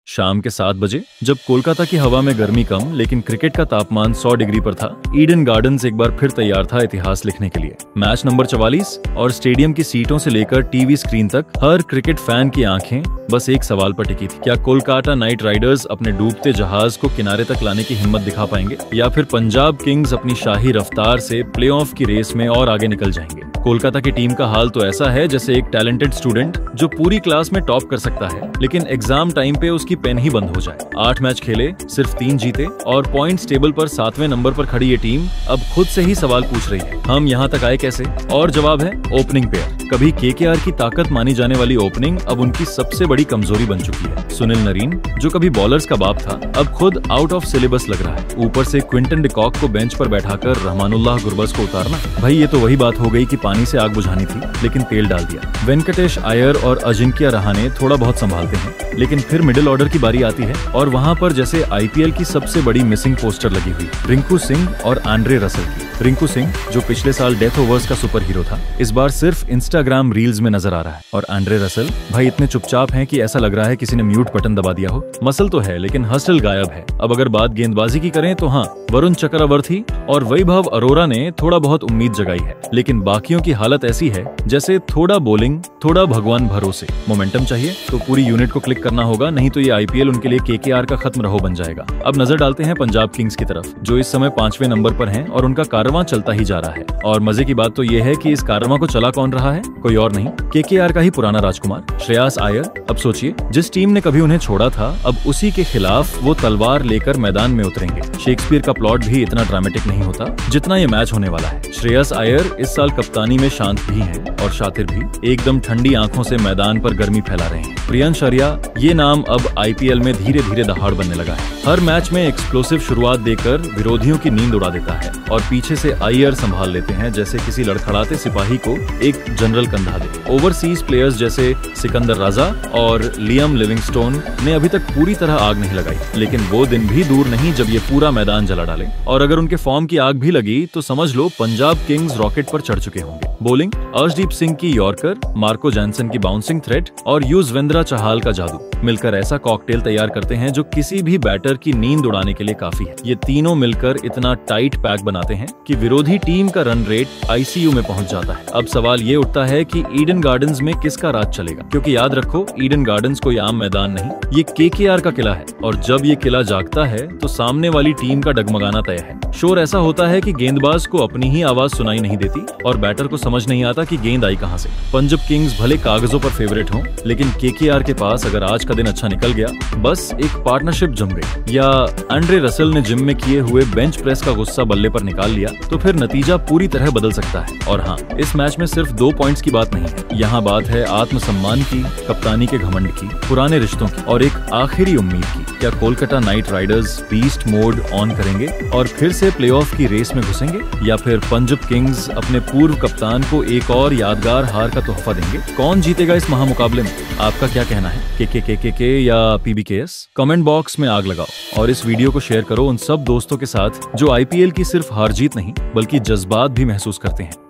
शाम के 7 बजे जब कोलकाता की हवा में गर्मी कम लेकिन क्रिकेट का तापमान 100 डिग्री पर था, ईडन गार्डन्स एक बार फिर तैयार था इतिहास लिखने के लिए। मैच नंबर 44 और स्टेडियम की सीटों से लेकर टीवी स्क्रीन तक हर क्रिकेट फैन की आंखें बस एक सवाल पर टिकी थी। क्या कोलकाता नाइट राइडर्स अपने डूबते जहाज को किनारे तक लाने की हिम्मत दिखा पाएंगे या फिर पंजाब किंग्स अपनी शाही रफ्तार से प्लेऑफ की रेस में और आगे निकल जाएंगे? कोलकाता की टीम का हाल तो ऐसा है जैसे एक टैलेंटेड स्टूडेंट जो पूरी क्लास में टॉप कर सकता है लेकिन एग्जाम टाइम पे उसकी पेन ही बंद हो जाए। 8 मैच खेले, सिर्फ 3 जीते और पॉइंट्स टेबल पर 7वें नंबर पर खड़ी ये टीम अब खुद से ही सवाल पूछ रही है, हम यहाँ तक आए कैसे? और जवाब है ओपनिंग पेयर। कभी केकेआर की ताकत मानी जाने वाली ओपनिंग अब उनकी सबसे बड़ी कमजोरी बन चुकी है। सुनील नरीन जो कभी बॉलर्स का बाप था अब खुद आउट ऑफ सिलेबस लग रहा है। ऊपर से क्विंटन डिकॉक को बेंच पर बैठाकर रहमानुल्लाह गुरबज को उतारना, भाई ये तो वही बात हो गई कि पानी से आग बुझानी थी लेकिन तेल डाल दिया। वेंकटेश अय्यर और अजिंक्य रहाणे थोड़ा बहुत संभालते हैं लेकिन फिर मिडिल ऑर्डर की बारी आती है और वहां पर जैसे आईपीएल की सबसे बड़ी मिसिंग पोस्टर लगी हुई, रिंकू सिंह और आंद्रे रसल की। रिंकू सिंह जो पिछले साल डेथ ओवर्स का सुपर हीरो था, इस बार सिर्फ इंस्टाग्राम रील्स में नजर आ रहा है। और आंद्रे रसल भाई इतने चुपचाप हैं कि ऐसा लग रहा है किसी ने म्यूट बटन दबा दिया हो। मसल तो है लेकिन हसल गायब है। अब अगर बात गेंदबाजी की करें तो हाँ, वरुण चक्रवर्ती और वैभव अरोरा ने थोड़ा बहुत उम्मीद जगाई है लेकिन बाकियों की हालत ऐसी है जैसे थोड़ा बॉलिंग थोड़ा भगवान भरोसे। मोमेंटम चाहिए तो पूरी यूनिट को क्लिक करना होगा, नहीं तो ये आईपीएल उनके लिए केकेआर का खत्म रहो बन जाएगा। अब नजर डालते हैं पंजाब किंग्स की तरफ जो इस समय 5वें नंबर पर हैं और उनका कारवां चलता ही जा रहा है। और मजे की बात तो ये है कि इस कारवां को चला कौन रहा है? कोई और नहीं, केकेआर का ही पुराना राजकुमार श्रेयस अय्यर। अब सोचिए, जिस टीम ने कभी उन्हें छोड़ा था अब उसी के खिलाफ वो तलवार लेकर मैदान में उतरेंगे। शेक्सपियर का प्लॉट भी इतना ड्रामेटिक नहीं होता जितना ये मैच होने वाला है। श्रेयस अय्यर इस साल कप्तानी में शांत भी हैं और शातिर भी, एकदम ठंडी आंखों से मैदान पर गर्मी फैला रहे हैं। प्रियांश आर्या ये नाम अब आईपीएल में धीरे धीरे दहाड़ बनने लगा है। हर मैच में एक्सप्लोसिव शुरुआत देकर विरोधियों की नींद उड़ा देता है और पीछे से अय्यर संभाल लेते हैं जैसे किसी लड़खड़ाते सिपाही को एक जनरल कंधा दे। ओवरसीज प्लेयर्स जैसे सिकंदर राजा और लियम लिविंगस्टोन ने अभी तक पूरी तरह आग नहीं लगाई लेकिन वो दिन भी दूर नहीं जब ये पूरा मैदान जला डाले। और अगर उनके फॉर्म की आग भी लगी तो समझ लो पंजाब किंग्स रॉकेट पर चढ़ चुके होंगे। बॉलिंग अर्शदीप सिंह की यॉर्कर, मार्को जॉनसन की बाउंसिंग थ्रेट और युजवेंद्र चहल का जादू मिलकर ऐसा कॉकटेल तैयार करते हैं जो किसी भी बैटर की नींद उड़ाने के लिए काफी है। ये तीनों मिलकर इतना टाइट पैक बनाते हैं कि विरोधी टीम का रन रेट आईसीयू में पहुंच जाता है। अब सवाल ये उठता है कि ईडन गार्डन्स में किसका राज चलेगा, क्योंकि याद रखो ईडन गार्डन्स कोई आम मैदान नहीं, ये केकेआर का किला है और जब ये किला जागता है तो सामने वाली टीम का डगमगाना तय है। शोर ऐसा होता है कि गेंदबाज को अपनी ही आवाज सुनाई नहीं देती और बैटर को समझ नहीं आता कि गेंद आई कहां से। पंजाब किंग्स भले कागजों पर फेवरेट हो लेकिन केकेआर के पास अगर आज का दिन अच्छा निकल गया, बस एक पार्टनरशिप जम गई या आंद्रे रसल ने जिम में किए हुए बेंच प्रेस का गुस्सा बल्ले पर निकाल लिया तो फिर नतीजा पूरी तरह बदल सकता है। और हाँ, इस मैच में सिर्फ 2 पॉइंट्स की बात नहीं है, यहाँ बात है आत्मसम्मान की, कप्तानी के घमंड की, पुराने रिश्तों की और एक आखिरी उम्मीद की। क्या Kolkata night Riders beast mode on करेंगे और फिर से प्लेऑफ की रेस में घुसेंगे या फिर पंजाब किंग्स अपने पूर्व कप्तान को एक और यादगार हार का तोहफा देंगे? कौन जीतेगा इस महामुकाबले में? आपका क्या कहना है? के या पीबीकेएस? कमेंट बॉक्स में आग लगाओ और इस वीडियो को शेयर करो उन सब दोस्तों के साथ जो आईपीएल की सिर्फ हार जीत नहीं बल्कि जज्बात भी महसूस करते हैं।